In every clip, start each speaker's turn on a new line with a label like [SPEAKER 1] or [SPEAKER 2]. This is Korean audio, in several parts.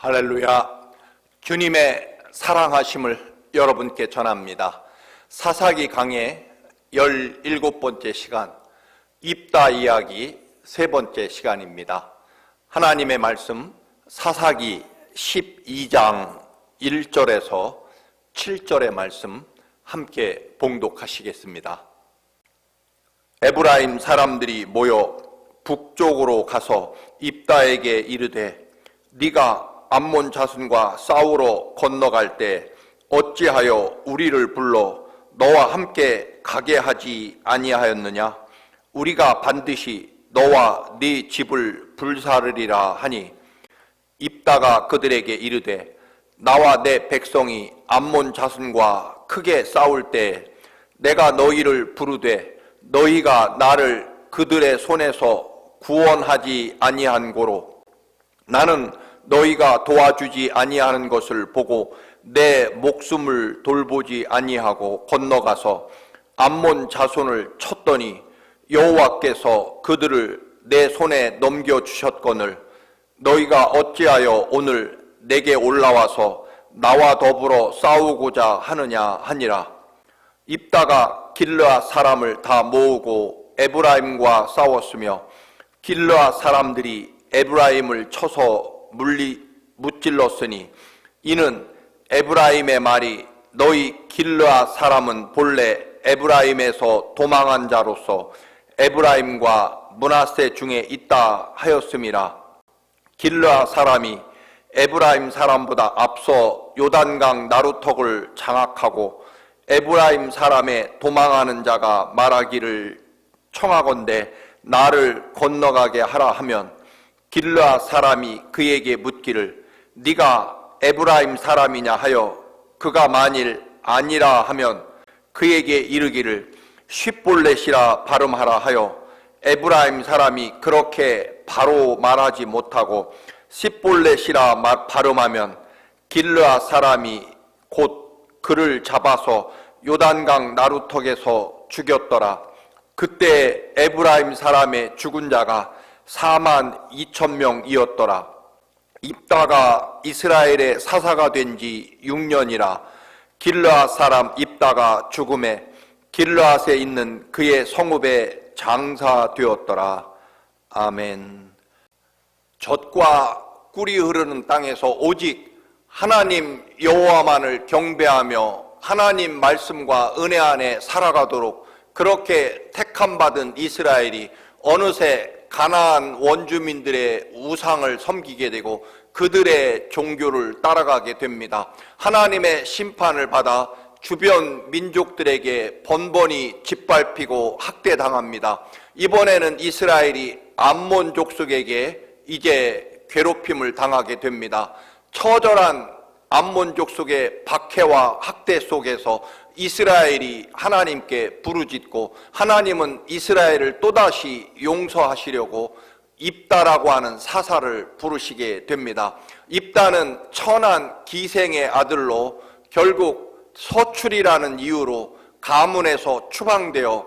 [SPEAKER 1] 할렐루야. 주님의 사랑하심을 여러분께 전합니다. 사사기 강의 17번째 시간, 입다 이야기 3번째 시간입니다. 하나님의 말씀 사사기 12장 1절에서 7절의 말씀 함께 봉독하시겠습니다. 에브라임 사람들이 모여 북쪽으로 가서 입다에게 이르되, 네가 암몬 자손과 싸우러 건너갈 때 어찌하여 우리를 불러 너와 함께 가게 하지 아니하였느냐? 우리가 반드시 너와 네 집을 불사르리라 하니, 입다가 그들에게 이르되, 나와 내 백성이 암몬 자손과 크게 싸울 때 내가 너희를 부르되 너희가 나를 그들의 손에서 구원하지 아니한 고로 나는 너희가 도와주지 아니하는 것을 보고 내 목숨을 돌보지 아니하고 건너가서 암몬 자손을 쳤더니 여호와께서 그들을 내 손에 넘겨주셨거늘 너희가 어찌하여 오늘 내게 올라와서 나와 더불어 싸우고자 하느냐 하니라. 입다가 길르앗 사람을 다 모으고 에브라임과 싸웠으며 길르앗 사람들이 에브라임을 쳐서 무찔렀으니, 이는 에브라임의 말이 너희 길르앗 사람은 본래 에브라임에서 도망한 자로서 에브라임과 므낫세 중에 있다 하였음이라. 길르앗 사람이 에브라임 사람보다 앞서 요단강 나루턱을 장악하고 에브라임 사람의 도망하는 자가 말하기를 청하건대 나를 건너가게 하라 하면, 길르앗 사람이 그에게 묻기를 네가 에브라임 사람이냐 하여 그가 만일 아니라 하면 그에게 이르기를 쉿볼렛이라 발음하라 하여 에브라임 사람이 그렇게 바로 말하지 못하고 쉿볼렛이라 발음하면 길르앗 사람이 곧 그를 잡아서 요단강 나루턱에서 죽였더라. 그때 에브라임 사람의 죽은 자가 42,000명이었더라. 입다가 이스라엘의 사사가 된 지 6년이라. 길르앗 사람 입다가 죽음에 길르앗에 있는 그의 성읍에 장사되었더라. 아멘. 젖과 꿀이 흐르는 땅에서 오직 하나님 여호와만을 경배하며 하나님 말씀과 은혜 안에 살아가도록 그렇게 택함받은 이스라엘이 어느새 가나안 원주민들의 우상을 섬기게 되고 그들의 종교를 따라가게 됩니다. 하나님의 심판을 받아 주변 민족들에게 번번이 짓밟히고 학대당합니다. 이번에는 이스라엘이 암몬 족속에게 이제 괴롭힘을 당하게 됩니다. 처절한 암몬 족속의 박해와 학대 속에서 이스라엘이 하나님께 부르짖고 하나님은 이스라엘을 또다시 용서하시려고 입다라고 하는 사사를 부르시게 됩니다. 입다는 천한 기생의 아들로 결국 서출이라는 이유로 가문에서 추방되어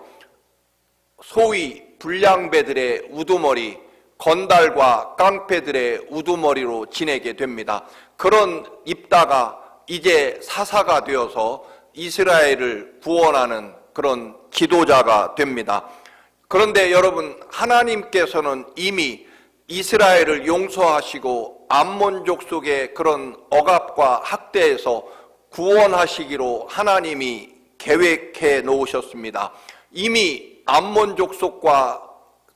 [SPEAKER 1] 소위 불량배들의 우두머리, 건달과 깡패들의 우두머리로 지내게 됩니다. 그런 입다가 이제 사사가 되어서 이스라엘을 구원하는 그런 지도자가 됩니다. 그런데 여러분, 하나님께서는 이미 이스라엘을 용서하시고 암몬 족속의 그런 억압과 학대에서 구원하시기로 하나님이 계획해 놓으셨습니다. 이미 암몬 족속과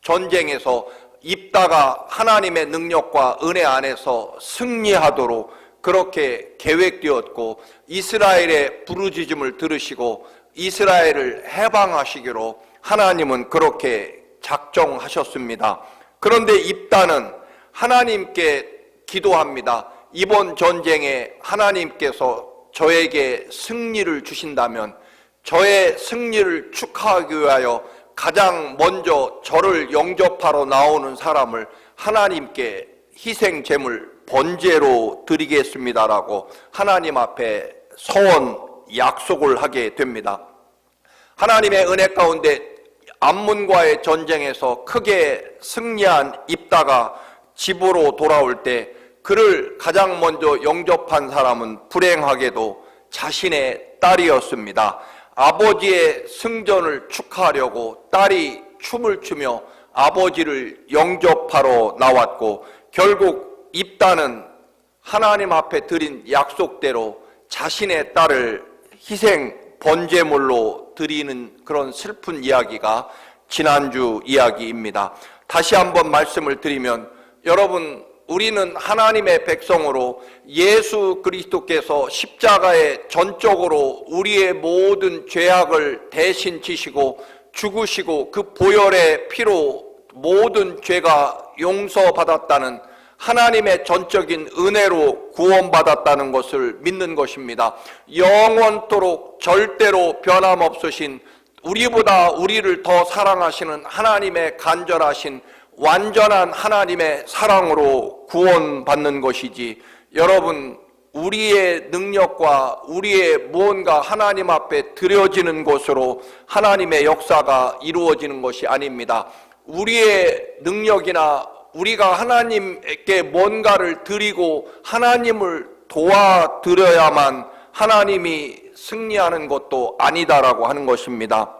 [SPEAKER 1] 전쟁에서 입다가 하나님의 능력과 은혜 안에서 승리하도록 그렇게 계획되었고 이스라엘의 부르짖음을 들으시고 이스라엘을 해방하시기로 하나님은 그렇게 작정하셨습니다. 그런데 입다는 하나님께 기도합니다. 이번 전쟁에 하나님께서 저에게 승리를 주신다면 저의 승리를 축하하기 위하여 가장 먼저 저를 영접하러 나오는 사람을 하나님께 희생 제물 번제로 드리겠습니다라고 하나님 앞에 서원 약속을 하게 됩니다. 하나님의 은혜 가운데 암몬과의 전쟁에서 크게 승리한 입다가 집으로 돌아올 때 그를 가장 먼저 영접한 사람은 불행하게도 자신의 딸이었습니다. 아버지의 승전을 축하하려고 딸이 춤을 추며 아버지를 영접하러 나왔고, 결국 입다는 하나님 앞에 드린 약속대로 자신의 딸을 희생 번제물로 드리는 그런 슬픈 이야기가 지난주 이야기입니다. 다시 한번 말씀을 드리면, 여러분, 우리는 하나님의 백성으로 예수 그리스도께서 십자가에 전적으로 우리의 모든 죄악을 대신 지시고 죽으시고 그 보혈의 피로 모든 죄가 용서받았다는 하나님의 전적인 은혜로 구원받았다는 것을 믿는 것입니다. 영원토록 절대로 변함없으신, 우리보다 우리를 더 사랑하시는 하나님의 간절하신 완전한 하나님의 사랑으로 구원받는 것이지, 여러분, 우리의 능력과 우리의 무언가 하나님 앞에 드려지는 것으로 하나님의 역사가 이루어지는 것이 아닙니다. 우리의 능력이나 우리가 하나님께 뭔가를 드리고 하나님을 도와드려야만 하나님이 승리하는 것도 아니다라고 하는 것입니다.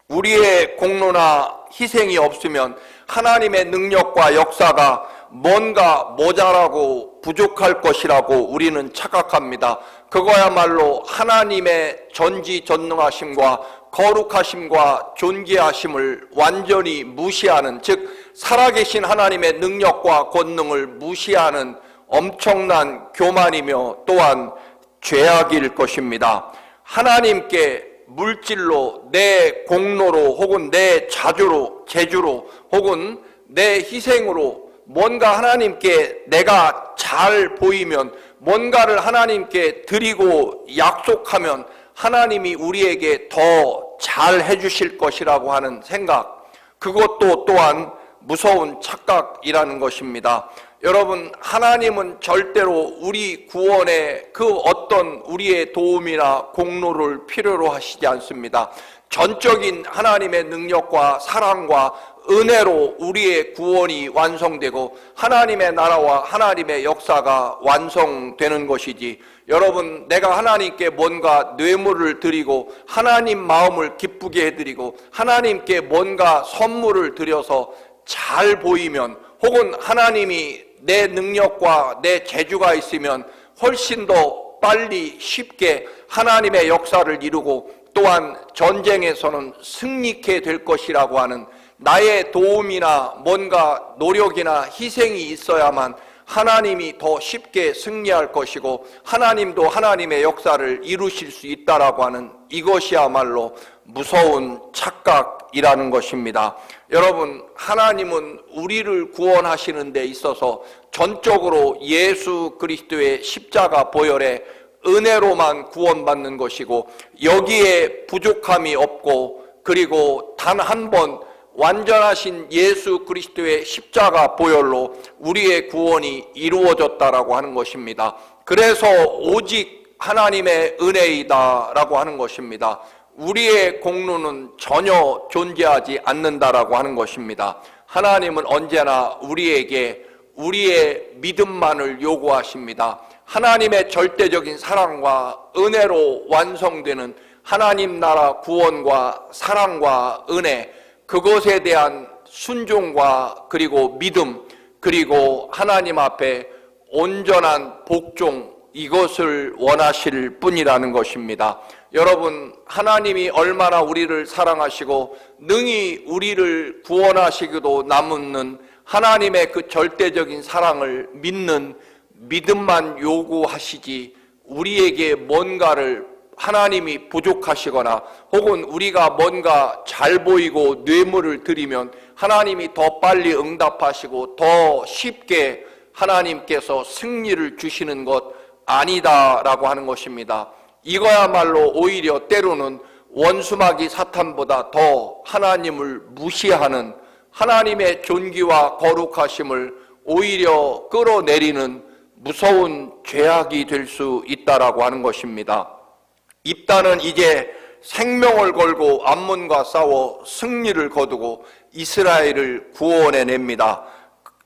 [SPEAKER 1] 우리의 공로나 희생이 없으면 하나님의 능력과 역사가 뭔가 모자라고 부족할 것이라고 우리는 착각합니다. 그거야말로 하나님의 전지전능하심과 거룩하심과 존귀하심을 완전히 무시하는, 즉 살아계신 하나님의 능력과 권능을 무시하는 엄청난 교만이며 또한 죄악일 것입니다. 하나님께 물질로, 내 공로로, 혹은 내 재주로, 혹은 내 희생으로 뭔가 하나님께 내가 잘 보이면, 뭔가를 하나님께 드리고 약속하면 하나님이 우리에게 더 잘 해주실 것이라고 하는 생각, 그것도 또한 무서운 착각이라는 것입니다. 여러분, 하나님은 절대로 우리 구원에 그 어떤 우리의 도움이나 공로를 필요로 하시지 않습니다. 전적인 하나님의 능력과 사랑과 은혜로 우리의 구원이 완성되고 하나님의 나라와 하나님의 역사가 완성되는 것이지, 여러분, 내가 하나님께 뭔가 뇌물을 드리고 하나님 마음을 기쁘게 해드리고 하나님께 뭔가 선물을 드려서 잘 보이면, 혹은 하나님이 내 능력과 내 재주가 있으면 훨씬 더 빨리 쉽게 하나님의 역사를 이루고 또한 전쟁에서는 승리케 될 것이라고 하는, 나의 도움이나 뭔가 노력이나 희생이 있어야만 하나님이 더 쉽게 승리할 것이고 하나님도 하나님의 역사를 이루실 수 있다라고 하는, 이것이야말로 무서운 착각이라는 것입니다. 여러분, 하나님은 우리를 구원하시는 데 있어서 전적으로 예수 그리스도의 십자가 보혈의 은혜로만 구원받는 것이고, 여기에 부족함이 없고, 그리고 단 한 번 완전하신 예수 그리스도의 십자가 보혈로 우리의 구원이 이루어졌다라고 하는 것입니다. 그래서 오직 하나님의 은혜이다라고 하는 것입니다. 우리의 공로는 전혀 존재하지 않는다라고 하는 것입니다. 하나님은 언제나 우리에게 우리의 믿음만을 요구하십니다. 하나님의 절대적인 사랑과 은혜로 완성되는 하나님 나라 구원과 사랑과 은혜, 그것에 대한 순종과 그리고 믿음, 그리고 하나님 앞에 온전한 복종, 이것을 원하실 뿐이라는 것입니다. 여러분, 하나님이 얼마나 우리를 사랑하시고 능히 우리를 구원하시기도 남는 하나님의 그 절대적인 사랑을 믿는 믿음만 요구하시지, 우리에게 뭔가를 하나님이 부족하시거나 혹은 우리가 뭔가 잘 보이고 뇌물을 드리면 하나님이 더 빨리 응답하시고 더 쉽게 하나님께서 승리를 주시는 것 아니다라고 하는 것입니다. 이거야말로 오히려 때로는 원수마귀 사탄보다 더 하나님을 무시하는, 하나님의 존귀와 거룩하심을 오히려 끌어내리는 무서운 죄악이 될 수 있다라고 하는 것입니다. 입다는 이제 생명을 걸고 암몬과 싸워 승리를 거두고 이스라엘을 구원해냅니다.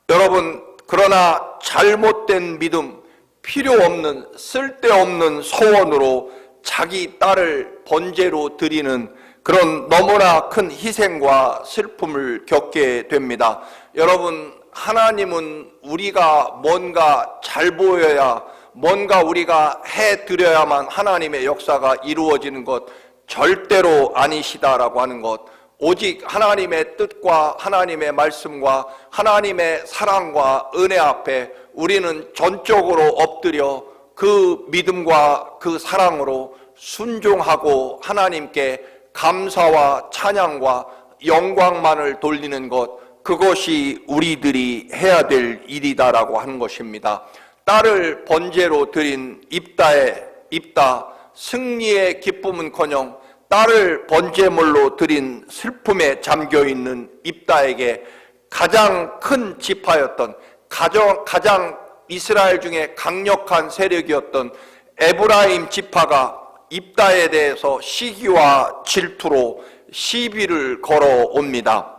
[SPEAKER 1] 여러분, 그러나 잘못된 믿음, 필요 없는 쓸데없는 소원으로 자기 딸을 번제로 드리는 그런 너무나 큰 희생과 슬픔을 겪게 됩니다. 여러분, 하나님은 우리가 뭔가 잘 보여야, 뭔가 우리가 해드려야만 하나님의 역사가 이루어지는 것 절대로 아니시다라고 하는 것, 오직 하나님의 뜻과 하나님의 말씀과 하나님의 사랑과 은혜 앞에 우리는 전적으로 엎드려 그 믿음과 그 사랑으로 순종하고 하나님께 감사와 찬양과 영광만을 돌리는 것, 그것이 우리들이 해야 될 일이다라고 하는 것입니다. 딸을 번제로 드린 입다, 승리의 기쁨은커녕 딸을 번제물로 드린 슬픔에 잠겨있는 입다에게 가장 큰 지파였던, 가장 이스라엘 중에 강력한 세력이었던 에브라임 지파가 입다에 대해서 시기와 질투로 시비를 걸어옵니다.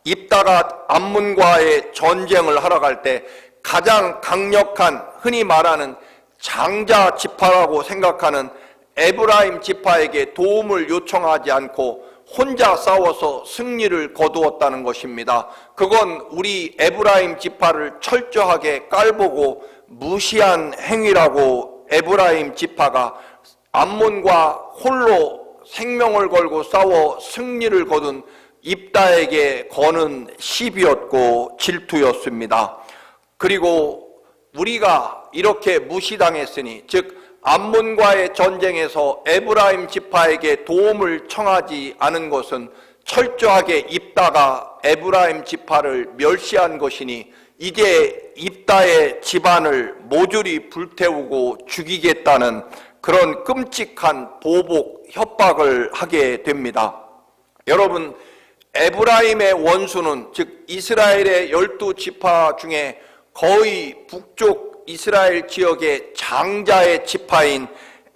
[SPEAKER 1] 입다가 암몬과의 전쟁을 하러 갈 때 가장 강력한, 흔히 말하는 장자 지파라고 생각하는 에브라임 지파에게 도움을 요청하지 않고 혼자 싸워서 승리를 거두었다는 것입니다. 그건 우리 에브라임 지파를 철저하게 깔보고 무시한 행위라고 에브라임 지파가 암몬과 홀로 생명을 걸고 싸워 승리를 거둔 입다에게 거는 시비였고 질투였습니다. 그리고 우리가 이렇게 무시당했으니, 즉 암몬과의 전쟁에서 에브라임 지파에게 도움을 청하지 않은 것은 철저하게 입다가 에브라임 지파를 멸시한 것이니 이제 입다의 집안을 모조리 불태우고 죽이겠다는 그런 끔찍한 보복, 협박을 하게 됩니다. 여러분, 에브라임의 원수는, 즉 이스라엘의 12지파 중에 거의 북쪽 이스라엘 지역의 장자의 지파인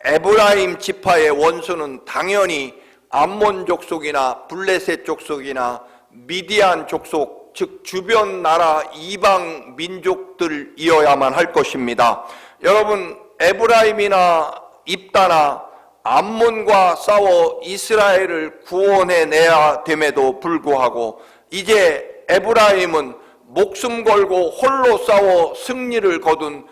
[SPEAKER 1] 에브라임 지파의 원수는 당연히 암몬 족속이나 블레셋 족속이나 미디안 족속, 즉 주변 나라 이방 민족들이어야만 할 것입니다. 여러분, 에브라임이나 입다나 암몬과 싸워 이스라엘을 구원해내야 됨에도 불구하고 이제 에브라임은 목숨 걸고 홀로 싸워 승리를 거둔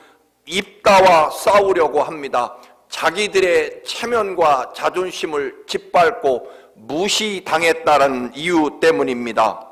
[SPEAKER 1] 입다와 싸우려고 합니다. 자기들의 체면과 자존심을 짓밟고 무시당했다는 이유 때문입니다.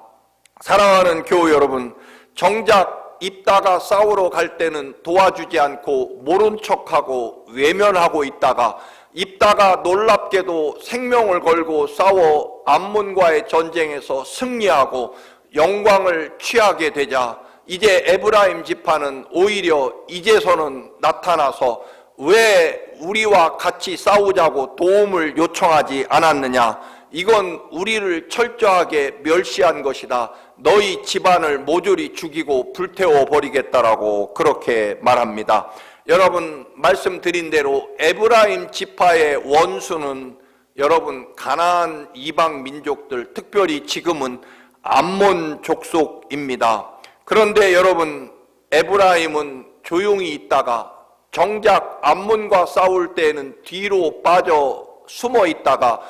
[SPEAKER 1] 사랑하는 교우 여러분, 정작 입다가 싸우러 갈 때는 도와주지 않고 모른 척하고 외면하고 있다가 입다가 놀랍게도 생명을 걸고 싸워 암몬과의 전쟁에서 승리하고 영광을 취하게 되자 이제 에브라임 지파는 오히려 이제서는 나타나서 왜 우리와 같이 싸우자고 도움을 요청하지 않았느냐, 이건 우리를 철저하게 멸시한 것이다, 너희 집안을 모조리 죽이고 불태워 버리겠다라고 그렇게 말합니다. 여러분, 말씀드린 대로 에브라임 지파의 원수는 여러분 가나안 이방 민족들, 특별히 지금은 암몬 족속입니다. 그런데 여러분, 에브라임은 조용히 있다가 정작 암몬과 싸울 때에는 뒤로 빠져 숨어 있다가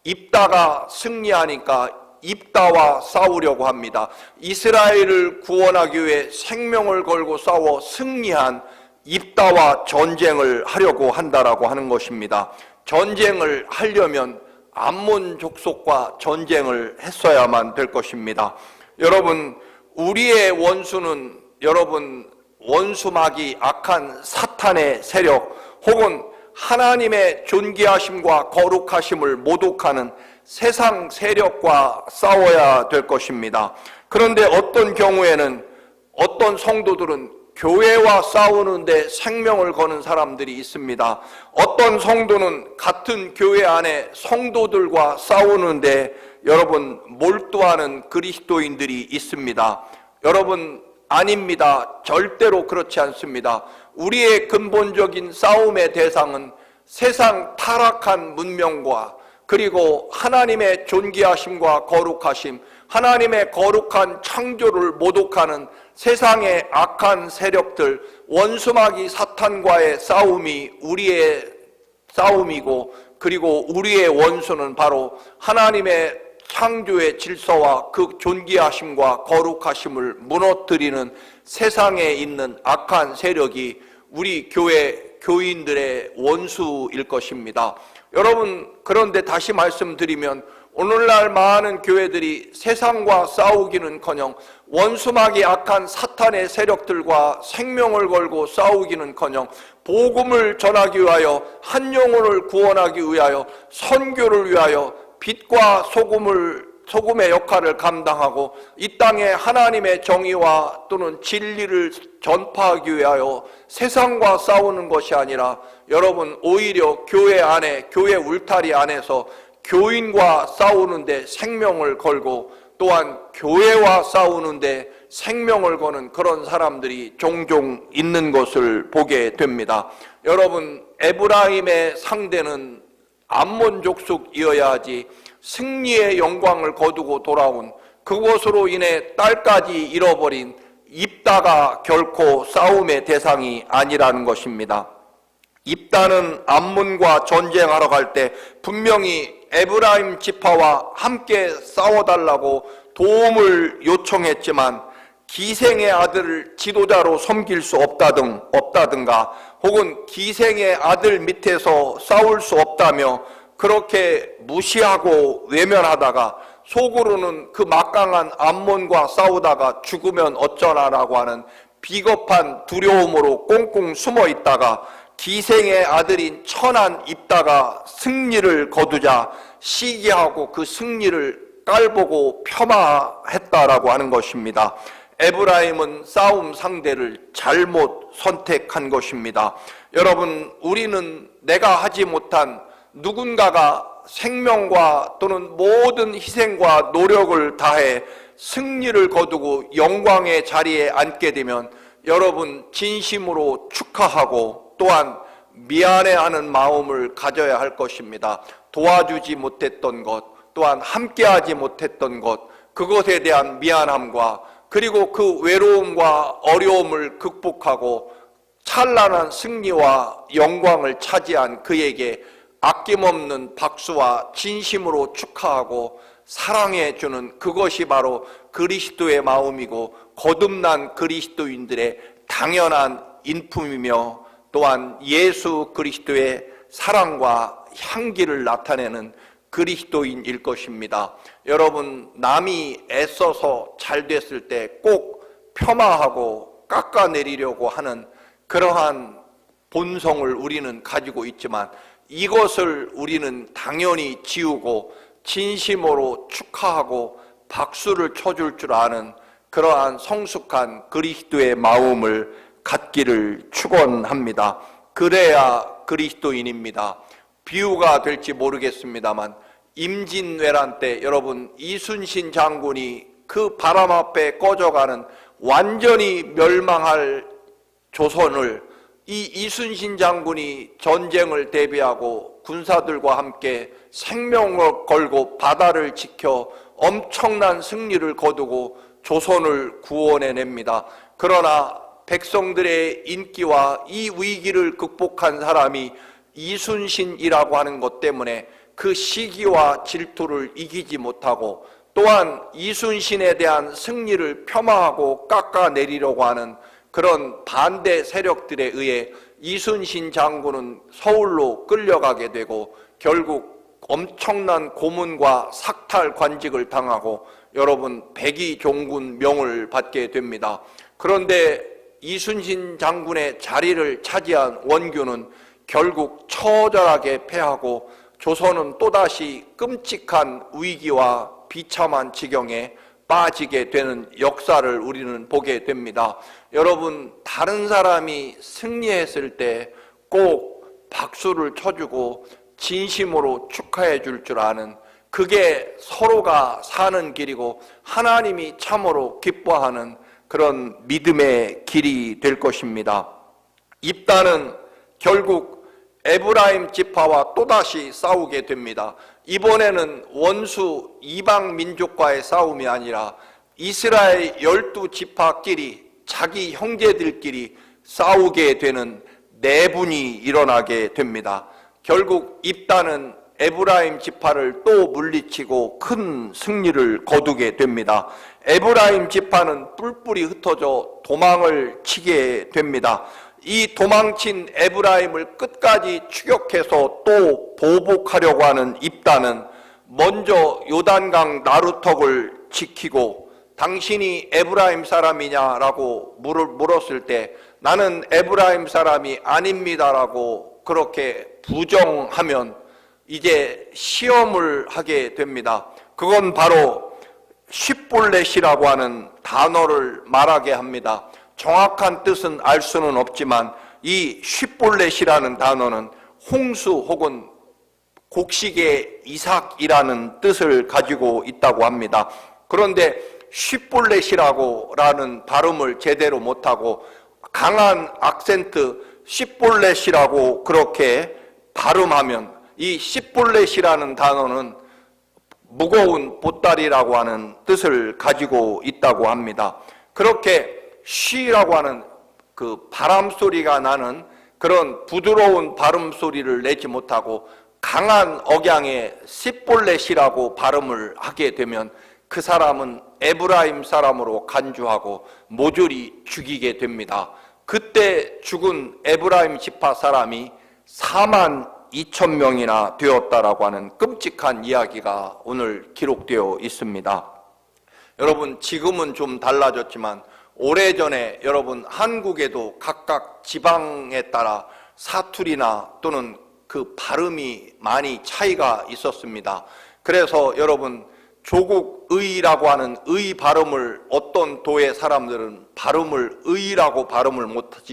[SPEAKER 1] 입다가 승리하니까 입다와 싸우려고 합니다. 이스라엘을 구원하기 위해 생명을 걸고 싸워 승리한 입다와 전쟁을 하려고 한다라고 하는 것입니다. 전쟁을 하려면 암몬 족속과 전쟁을 했어야만 될 것입니다. 여러분, 우리의 원수는 여러분 원수마귀 악한 사탄의 세력 혹은 하나님의 존귀하심과 거룩하심을 모독하는 세상 세력과 싸워야 될 것입니다. 그런데 어떤 경우에는 어떤 성도들은 교회와 싸우는데 생명을 거는 사람들이 있습니다. 어떤 성도는 같은 교회 안에 성도들과 싸우는데 여러분 몰두하는 그리스도인들이 있습니다. 여러분, 아닙니다. 절대로 그렇지 않습니다. 우리의 근본적인 싸움의 대상은 세상 타락한 문명과 그리고 하나님의 존귀하심과 거룩하심, 하나님의 거룩한 창조를 모독하는 세상의 악한 세력들, 원수마귀 사탄과의 싸움이 우리의 싸움이고, 그리고 우리의 원수는 바로 하나님의 창조의 질서와 그 존귀하심과 거룩하심을 무너뜨리는 세상에 있는 악한 세력이 우리 교회 교인들의 원수일 것입니다. 여러분, 그런데 다시 말씀드리면 오늘날 많은 교회들이 세상과 싸우기는커녕 원수마귀 악한 사탄의 세력들과 생명을 걸고 싸우기는커녕 복음을 전하기 위하여, 한 영혼을 구원하기 위하여, 선교를 위하여 빛과 소금의 역할을 감당하고 이 땅에 하나님의 정의와 또는 진리를 전파하기 위하여 세상과 싸우는 것이 아니라, 여러분, 오히려 교회 안에, 교회 울타리 안에서 교인과 싸우는데 생명을 걸고, 또한 교회와 싸우는데 생명을 거는 그런 사람들이 종종 있는 것을 보게 됩니다. 여러분, 에브라임의 상대는 암몬 족속이어야 하지 승리의 영광을 거두고 돌아온, 그것으로 인해 딸까지 잃어버린 입다가 결코 싸움의 대상이 아니라는 것입니다. 입다는 암몬과 전쟁하러 갈 때 분명히 에브라임 지파와 함께 싸워달라고 도움을 요청했지만, 기생의 아들을 지도자로 섬길 수 없다든가, 혹은 기생의 아들 밑에서 싸울 수 없다며 그렇게 무시하고 외면하다가 속으로는 그 막강한 암몬과 싸우다가 죽으면 어쩌나라고 하는 비겁한 두려움으로 꽁꽁 숨어 있다가 기생의 아들인 천한 입다가 승리를 거두자 시기하고 그 승리를 깔보고 폄하했다라고 하는 것입니다. 에브라임은 싸움 상대를 잘못 선택한 것입니다. 여러분, 우리는 내가 하지 못한 누군가가 생명과 또는 모든 희생과 노력을 다해 승리를 거두고 영광의 자리에 앉게 되면 여러분, 진심으로 축하하고 또한 미안해하는 마음을 가져야 할 것입니다. 도와주지 못했던 것, 또한 함께하지 못했던 것, 그것에 대한 미안함과, 그리고 그 외로움과 어려움을 극복하고 찬란한 승리와 영광을 차지한 그에게 아낌없는 박수와 진심으로 축하하고 사랑해 주는, 그것이 바로 그리스도의 마음이고 거듭난 그리스도인들의 당연한 인품이며, 또한 예수 그리스도의 사랑과 향기를 나타내는 그리스도인일 것입니다. 여러분, 남이 애써서 잘 됐을 때 꼭 폄하하고 깎아내리려고 하는 그러한 본성을 우리는 가지고 있지만, 이것을 우리는 당연히 지우고 진심으로 축하하고 박수를 쳐줄 줄 아는 그러한 성숙한 그리스도의 마음을 갖기를 축원합니다. 그래야 그리스도인입니다. 비유가 될지 모르겠습니다만, 임진왜란 때 여러분, 이순신 장군이 그 바람 앞에 꺼져가는 완전히 멸망할 조선을 이 이순신 장군이 전쟁을 대비하고 군사들과 함께 생명을 걸고 바다를 지켜 엄청난 승리를 거두고 조선을 구원해냅니다. 그러나 백성들의 인기와 이 위기를 극복한 사람이 이순신이라고 하는 것 때문에 그 시기와 질투를 이기지 못하고, 또한 이순신에 대한 승리를 폄하하고 깎아내리려고 하는 그런 반대 세력들에 의해 이순신 장군은 서울로 끌려가게 되고 결국 엄청난 고문과 삭탈 관직을 당하고 여러분, 백의종군 명을 받게 됩니다. 그런데 이순신 장군의 자리를 차지한 원균은 결국 처절하게 패하고 조선은 또다시 끔찍한 위기와 비참한 지경에 빠지게 되는 역사를 우리는 보게 됩니다. 여러분, 다른 사람이 승리했을 때 꼭 박수를 쳐주고 진심으로 축하해 줄 줄 아는, 그게 서로가 사는 길이고 하나님이 참으로 기뻐하는 그런 믿음의 길이 될 것입니다. 입다는 결국 에브라임 지파와 또다시 싸우게 됩니다. 이번에는 원수 이방 민족과의 싸움이 아니라 이스라엘 12지파끼리 자기 형제들끼리 싸우게 되는 내분이 일어나게 됩니다. 결국 입다는 에브라임 지파를 또 물리치고 큰 승리를 거두게 됩니다. 에브라임 지파는 뿔뿔이 흩어져 도망을 치게 됩니다. 이 도망친 에브라임을 끝까지 추격해서 또 보복하려고 하는 입다는 먼저 요단강 나루턱을 지키고 당신이 에브라임 사람이냐라고 물었을 때 나는 에브라임 사람이 아닙니다라고 그렇게 부정하면 이제 시험을 하게 됩니다. 그건 바로 쉿볼렛이라고 하는 단어를 말하게 합니다. 정확한 뜻은 알 수는 없지만 이 쉿볼렛이라는 단어는 홍수 혹은 곡식의 이삭이라는 뜻을 가지고 있다고 합니다. 그런데 쉿볼렛이라는 발음을 제대로 못하고 강한 악센트 쉿볼렛이라고 그렇게 발음하면 이 쉿볼렛이라는 단어는 무거운 보따리라고 하는 뜻을 가지고 있다고 합니다. 그렇게 쉬라고 하는 그 바람 소리가 나는 그런 부드러운 발음 소리를 내지 못하고 강한 억양의 쉿볼렛이라고 발음을 하게 되면 그 사람은 에브라임 사람으로 간주하고 모조리 죽이게 됩니다. 그때 죽은 에브라임 지파 사람이 42,000명이나 되었다라고 하는 끔찍한 이야기가 오늘 기록되어 있습니다. 여러분, 지금은 좀 달라졌지만 오래전에 여러분 한국에도 각각 지방에 따라 사투리나 또는 그 발음이 많이 차이가 있었습니다. 그래서 여러분 조국의라고 하는 의 발음을 어떤 도의 사람들은 발음을 의라고 발음을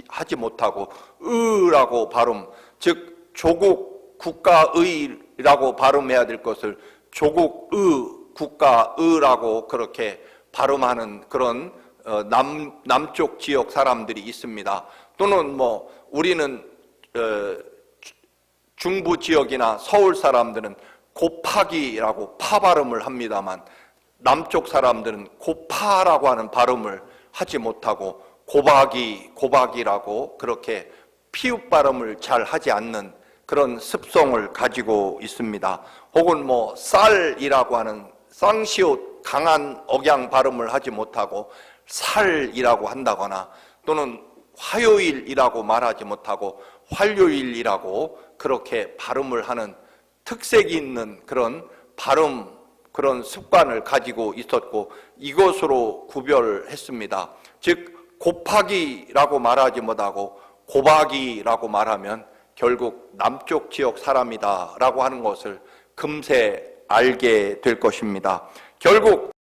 [SPEAKER 1] 하지 못하고 으라고 발음, 즉 조국 국가의라고 발음해야 될 것을 조국의 국가의라고 그렇게 발음하는 그런 남쪽 지역 사람들이 있습니다. 또는 뭐 우리는 중부 지역이나 서울 사람들은 곱하기라고 파 발음을 합니다만 남쪽 사람들은 고파라고 하는 발음을 하지 못하고 고박이라고 그렇게 피읍 발음을 잘 하지 않는 그런 습성을 가지고 있습니다. 혹은 뭐 쌀이라고 하는 쌍시옷 강한 억양 발음을 하지 못하고 살이라고 한다거나 또는 화요일이라고 말하지 못하고 활요일이라고 그렇게 발음을 하는 특색이 있는 그런 발음, 그런 습관을 가지고 있었고 이것으로 구별했습니다. 즉 곱하기라고 말하지 못하고 고박이라고 말하면 결국 남쪽 지역 사람이다 라고 하는 것을 금세 알게 될 것입니다. 결국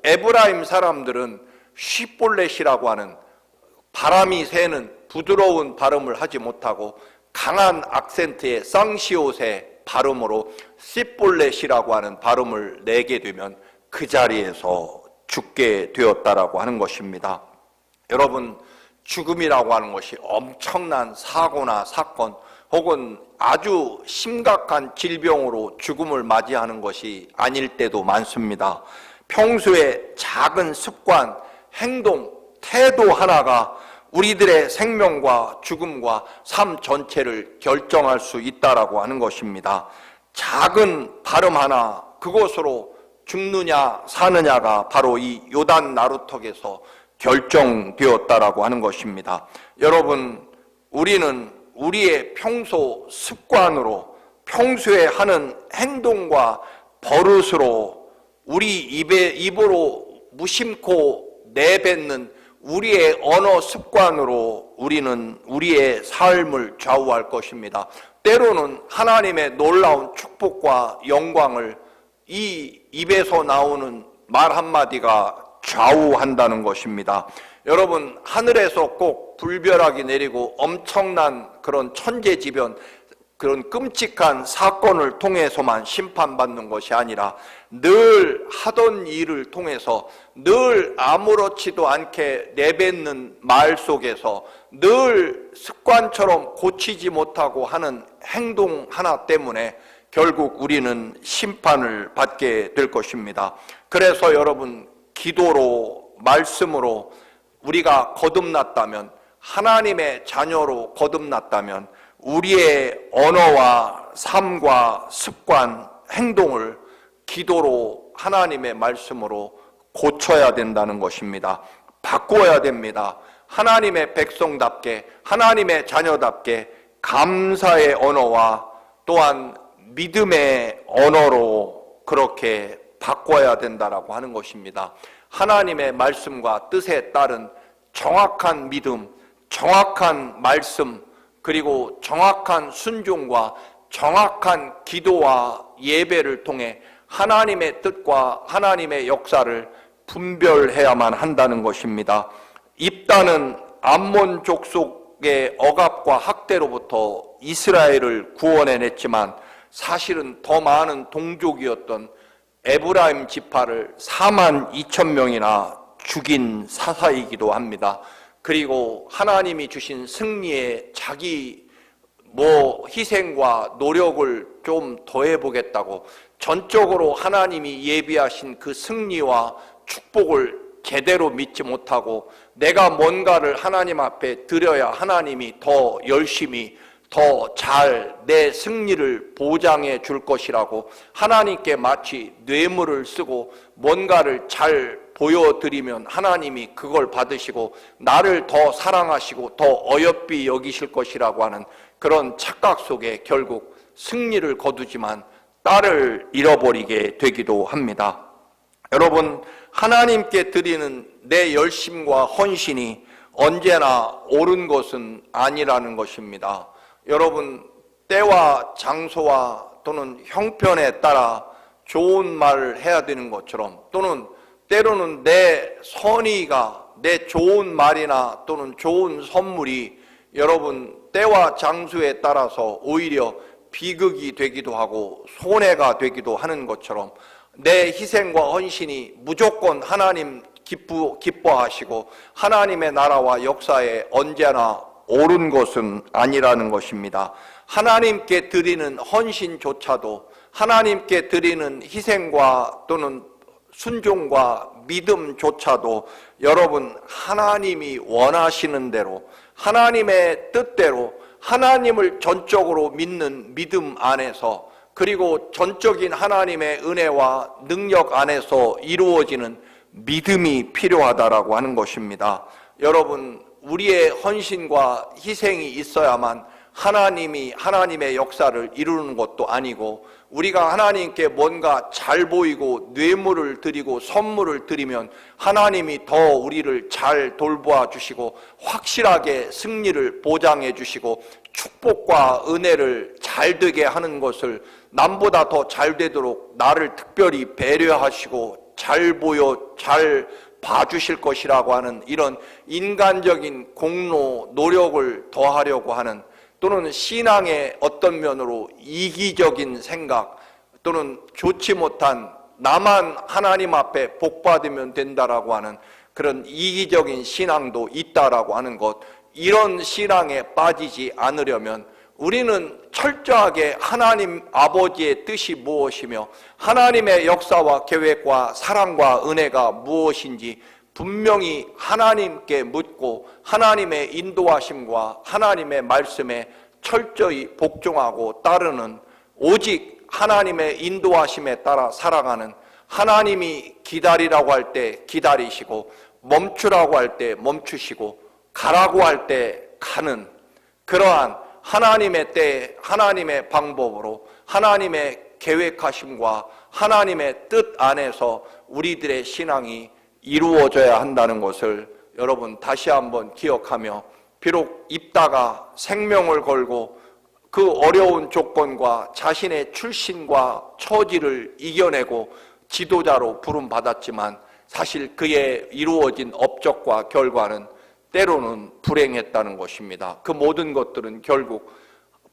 [SPEAKER 1] 에브라임 사람들은 쉿볼렛이라고 하는 바람이 새는 부드러운 발음을 하지 못하고 강한 악센트의 쌍시옷의 발음으로 쉿볼렛이라고 하는 발음을 내게 되면 그 자리에서 죽게 되었다라고 하는 것입니다. 여러분, 죽음이라고 하는 것이 엄청난 사고나 사건 혹은 아주 심각한 질병으로 죽음을 맞이하는 것이 아닐 때도 많습니다. 평소에 작은 습관, 행동, 태도 하나가 우리들의 생명과 죽음과 삶 전체를 결정할 수 있다라고 하는 것입니다. 작은 발음 하나, 그것으로 죽느냐 사느냐가 바로 이 요단 나루턱에서 결정되었다라고 하는 것입니다. 여러분, 우리는 우리의 평소 습관으로 평소에 하는 행동과 버릇으로 우리 입으로 무심코 내뱉는 우리의 언어 습관으로 우리는 우리의 삶을 좌우할 것입니다. 때로는 하나님의 놀라운 축복과 영광을 이 입에서 나오는 말 한마디가 좌우한다는 것입니다. 여러분, 하늘에서 꼭 불벼락이 내리고 엄청난 그런 천재지변, 그런 끔찍한 사건을 통해서만 심판받는 것이 아니라 늘 하던 일을 통해서 늘 아무렇지도 않게 내뱉는 말 속에서 늘 습관처럼 고치지 못하고 하는 행동 하나 때문에 결국 우리는 심판을 받게 될 것입니다. 그래서 여러분, 기도로, 말씀으로 우리가 거듭났다면, 하나님의 자녀로 거듭났다면 우리의 언어와 삶과 습관, 행동을 기도로, 하나님의 말씀으로 고쳐야 된다는 것입니다. 바꾸어야 됩니다. 하나님의 백성답게, 하나님의 자녀답게 감사의 언어와 또한 믿음의 언어로 그렇게 바꿔야 된다라고 하는 것입니다. 하나님의 말씀과 뜻에 따른 정확한 믿음, 정확한 말씀, 그리고 정확한 순종과 정확한 기도와 예배를 통해 하나님의 뜻과 하나님의 역사를 분별해야만 한다는 것입니다. 입다는 암몬 족속의 억압과 학대로부터 이스라엘을 구원해냈지만 사실은 더 많은 동족이었던 에브라임 지파를 4만 2천 명이나 죽인 사사이기도 합니다. 그리고 하나님이 주신 승리에 자기 희생과 노력을 좀 더해보겠다고 전적으로 하나님이 예비하신 그 승리와 축복을 제대로 믿지 못하고 내가 뭔가를 하나님 앞에 드려야 하나님이 더 열심히 더 잘 내 승리를 보장해 줄 것이라고 하나님께 마치 뇌물을 쓰고 뭔가를 잘 보여드리면 하나님이 그걸 받으시고 나를 더 사랑하시고 더 어여삐 여기실 것이라고 하는 그런 착각 속에 결국 승리를 거두지만 딸을 잃어버리게 되기도 합니다. 여러분, 하나님께 드리는 내 열심과 헌신이 언제나 옳은 것은 아니라는 것입니다. 여러분, 때와 장소와 또는 형편에 따라 좋은 말을 해야 되는 것처럼 또는 때로는 내 선의가 내 좋은 말이나 또는 좋은 선물이 여러분 때와 장소에 따라서 오히려 비극이 되기도 하고 손해가 되기도 하는 것처럼 내 희생과 헌신이 무조건 하나님 기뻐하시고 하나님의 나라와 역사에 언제나 옳은 것은 아니라는 것입니다. 하나님께 드리는 헌신조차도 하나님께 드리는 희생과 또는 순종과 믿음조차도 여러분 하나님이 원하시는 대로 하나님의 뜻대로 하나님을 전적으로 믿는 믿음 안에서 그리고 전적인 하나님의 은혜와 능력 안에서 이루어지는 믿음이 필요하다라고 하는 것입니다. 여러분, 우리의 헌신과 희생이 있어야만 하나님이 하나님의 역사를 이루는 것도 아니고 우리가 하나님께 뭔가 잘 보이고 뇌물을 드리고 선물을 드리면 하나님이 더 우리를 잘 돌보아 주시고 확실하게 승리를 보장해 주시고 축복과 은혜를 잘 되게 하는 것을 남보다 더 잘 되도록 나를 특별히 배려하시고 잘 봐주실 것이라고 하는 이런 인간적인 공로, 노력을 더하려고 하는 또는 신앙의 어떤 면으로 이기적인 생각 또는 좋지 못한 나만 하나님 앞에 복 받으면 된다라고 하는 그런 이기적인 신앙도 있다라고 하는 것, 이런 신앙에 빠지지 않으려면 우리는 철저하게 하나님 아버지의 뜻이 무엇이며 하나님의 역사와 계획과 사랑과 은혜가 무엇인지 분명히 하나님께 묻고 하나님의 인도하심과 하나님의 말씀에 철저히 복종하고 따르는 오직 하나님의 인도하심에 따라 살아가는 하나님이 기다리라고 할 때 기다리시고 멈추라고 할 때 멈추시고 가라고 할 때 가는 그러한 하나님의 때 하나님의 방법으로 하나님의 계획하심과 하나님의 뜻 안에서 우리들의 신앙이 이루어져야 한다는 것을 여러분 다시 한번 기억하며 비록 입다가 생명을 걸고 그 어려운 조건과 자신의 출신과 처지를 이겨내고 지도자로 부름받았지만 사실 그의 이루어진 업적과 결과는 때로는 불행했다는 것입니다. 그 모든 것들은 결국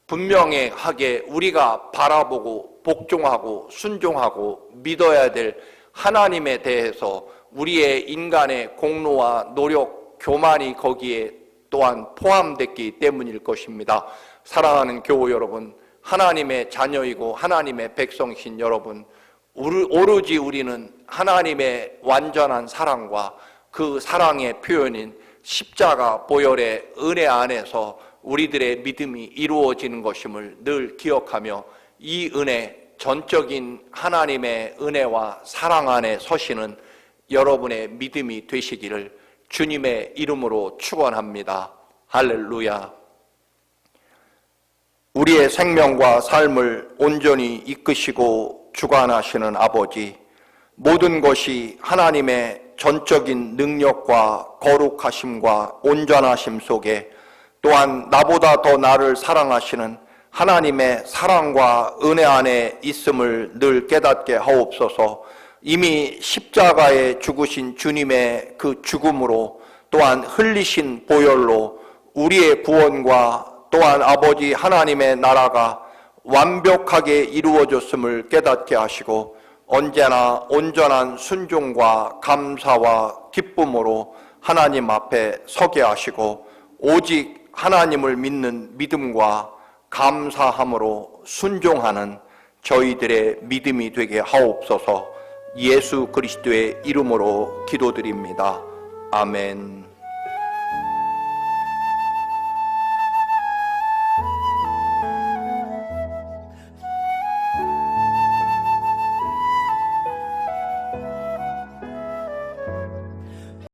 [SPEAKER 1] 분명하게 우리가 바라보고 복종하고 순종하고 믿어야 될 하나님에 대해서 우리의 인간의 공로와 노력, 교만이 거기에 또한 포함됐기 때문일 것입니다. 사랑하는 교우 여러분, 하나님의 자녀이고 하나님의 백성이신 여러분, 오로지 우리는 하나님의 완전한 사랑과 그 사랑의 표현인 십자가 보혈의 은혜 안에서 우리들의 믿음이 이루어지는 것임을 늘 기억하며, 이 은혜, 전적인 하나님의 은혜와 사랑 안에 서시는 여러분의 믿음이 되시기를 주님의 이름으로 축원합니다. 할렐루야. 우리의 생명과 삶을 온전히 이끄시고 주관하시는 아버지, 모든 것이 하나님의 전적인 능력과 거룩하심과 온전하심 속에, 또한 나보다 더 나를 사랑하시는 하나님의 사랑과 은혜 안에 있음을 늘 깨닫게 하옵소서. 이미 십자가에 죽으신 주님의 그 죽음으로, 또한 흘리신 보혈로 우리의 구원과 또한 아버지 하나님의 나라가 완벽하게 이루어졌음을 깨닫게 하시고, 언제나 온전한 순종과 감사와 기쁨으로 하나님 앞에 서게 하시고, 오직 하나님을 믿는 믿음과 감사함으로 순종하는 저희들의 믿음이 되게 하옵소서. 예수 그리스도의 이름으로 기도드립니다. 아멘.